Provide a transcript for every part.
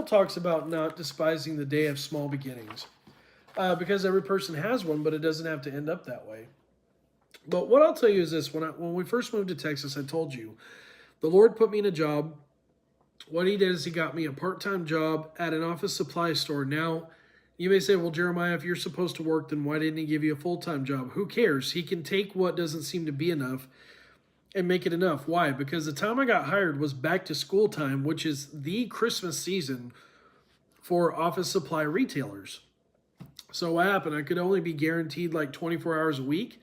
Bible talks about not despising the day of small beginnings, because every person has one, but it doesn't have to end up that way. But what I'll tell you is this: when we first moved to Texas, I told you the Lord put me in a job. What he did is he got me a part-time job at an office supply store. Now, you may say, well, Jeremiah, if you're supposed to work, then why didn't he give you a full-time job? Who cares? He can take what doesn't seem to be enough and make it enough. Why? Because the time I got hired was back to school time, which is the Christmas season for office supply retailers. So what happened? I could only be guaranteed like 24 hours a week.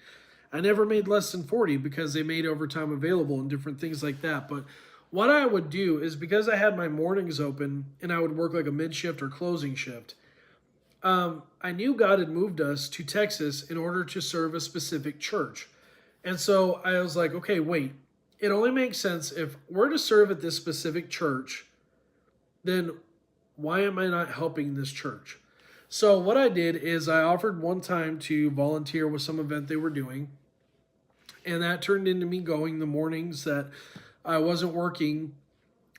I never made less than 40 because they made overtime available and different things like that. But what I would do is, because I had my mornings open and I would work like a mid-shift or closing shift, I knew God had moved us to Texas in order to serve a specific church. And so I was like, okay, wait, it only makes sense if we're to serve at this specific church, then why am I not helping this church? So what I did is I offered one time to volunteer with some event they were doing. And that turned into me going the mornings that I wasn't working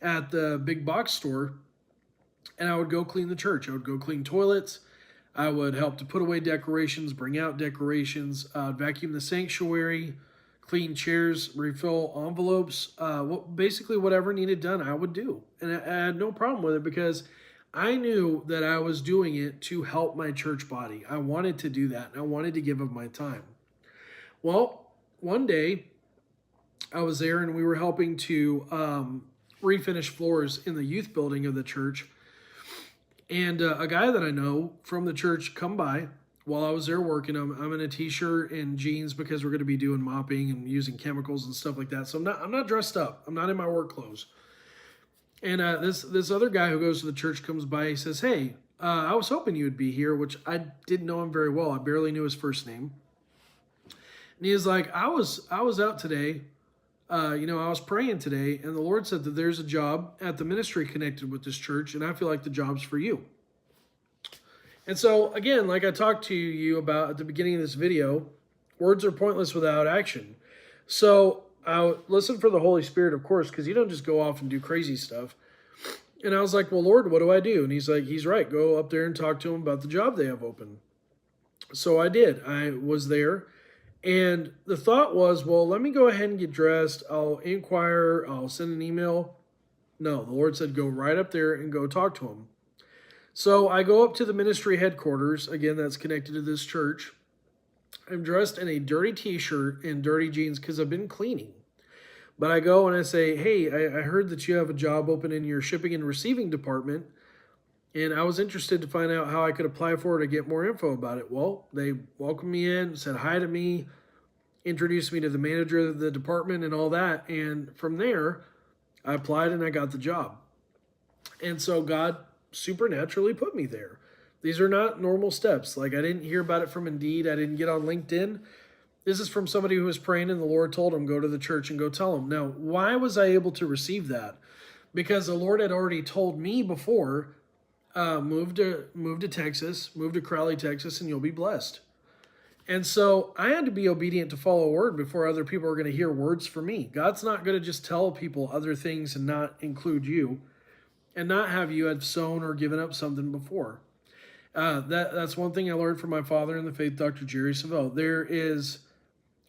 at the big box store. And I would go clean the church. I would go clean toilets. I would help to put away decorations, bring out decorations, vacuum the sanctuary, clean chairs, refill envelopes. Basically whatever needed done, I would do. And I had no problem with it because I knew that I was doing it to help my church body. I wanted to do that, and I wanted to give of my time. Well, one day I was there, and we were helping to refinish floors in the youth building of the church. And a guy that I know from the church come by while I was there working. I'm in a t-shirt and jeans because we're going to be doing mopping and using chemicals and stuff like that. So I'm not dressed up. I'm not in my work clothes. And this other guy who goes to the church comes by. He says, hey, I was hoping you would be here, which I didn't know him very well. I barely knew his first name. And he was like, I was out today. I was praying today, and the Lord said that there's a job at the ministry connected with this church, and I feel like the job's for you. And so, again, like I talked to you about at the beginning of this video, words are pointless without action. So I listened for the Holy Spirit, of course, because you don't just go off and do crazy stuff. And I was like, well, Lord, what do I do? And he's like, he's right. Go up there and talk to him about the job they have open. So I did. I was there. And the thought was, well, let me go ahead and get dressed. I'll inquire. I'll send an email. No, the Lord said, go right up there and go talk to him. So I go up to the ministry headquarters. Again, that's connected to this church. I'm dressed in a dirty t-shirt and dirty jeans because I've been cleaning. But I go and I say, hey, I heard that you have a job open in your shipping and receiving department. And I was interested to find out how I could apply for it or get more info about it. Well, they welcomed me in, said hi to me, introduced me to the manager of the department and all that. And from there, I applied and I got the job. And so God supernaturally put me there. These are not normal steps. Like, I didn't hear about it from Indeed. I didn't get on LinkedIn. This is from somebody who was praying and the Lord told him, go to the church and go tell them. Now, why was I able to receive that? Because the Lord had already told me before, move to Texas, move to Crowley, Texas, and you'll be blessed. And so I had to be obedient to follow a word before other people are going to hear words from me. God's not going to just tell people other things and not include you and not have you have sown or given up something before. That's one thing I learned from my father in the faith, Dr. Jerry Savelle. There is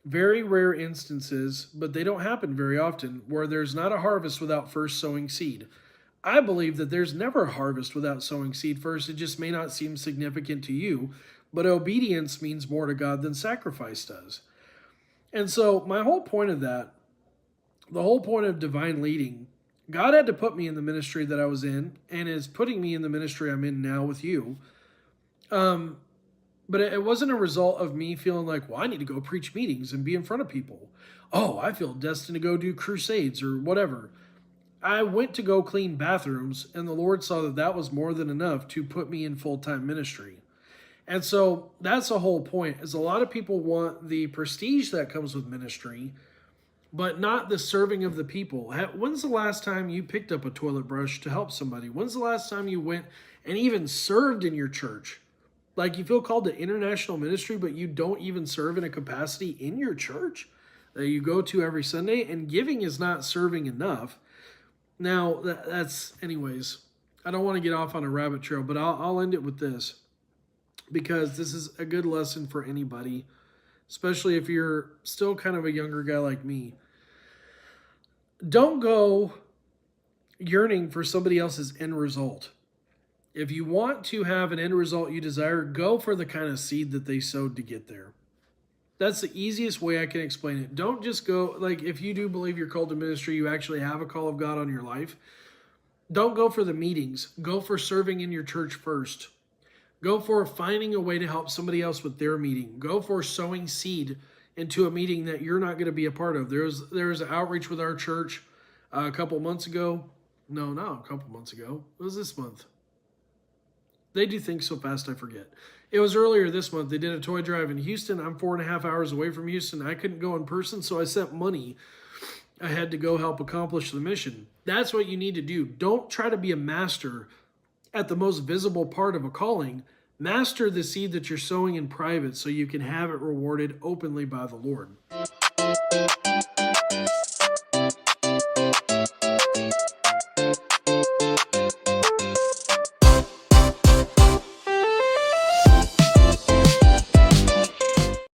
very rare instances, but they don't happen very often, where there's not a harvest without first sowing seed. I believe that there's never a harvest without sowing seed first. It just may not seem significant to you, but obedience means more to God than sacrifice does. And so my whole point of that, the whole point of divine leading, God had to put me in the ministry that I was in and is putting me in the ministry I'm in now with you. But it wasn't a result of me feeling like, well, I need to go preach meetings and be in front of people. Oh, I feel destined to go do crusades or whatever. I went to go clean bathrooms, and the Lord saw that that was more than enough to put me in full-time ministry. And so that's the whole point, is a lot of people want the prestige that comes with ministry, but not the serving of the people. When's the last time you picked up a toilet brush to help somebody? When's the last time you went and even served in your church? Like, you feel called to international ministry, but you don't even serve in a capacity in your church that you go to every Sunday, and giving is not serving enough. Now, that's anyways. I don't want to get off on a rabbit trail, but I'll end it with this, because this is a good lesson for anybody, especially if you're still kind of a younger guy like me. Don't go yearning for somebody else's end result. If you want to have an end result you desire, go for the kind of seed that they sowed to get there. That's the easiest way I can explain it. Don't just go, like, if you do believe you're called to ministry, you actually have a call of God on your life, don't go for the meetings. Go for serving in your church first. Go for finding a way to help somebody else with their meeting. Go for sowing seed into a meeting that you're not going to be a part of. There was an outreach with our church a couple months ago. No, not a couple months ago. It was this month. They do things so fast I forget. It was earlier this month. They did a toy drive in Houston. I'm 4.5 hours away from Houston. I couldn't go in person, so I sent money. I had to go help accomplish the mission. That's what you need to do. Don't try to be a master at the most visible part of a calling. Master the seed that you're sowing in private so you can have it rewarded openly by the Lord.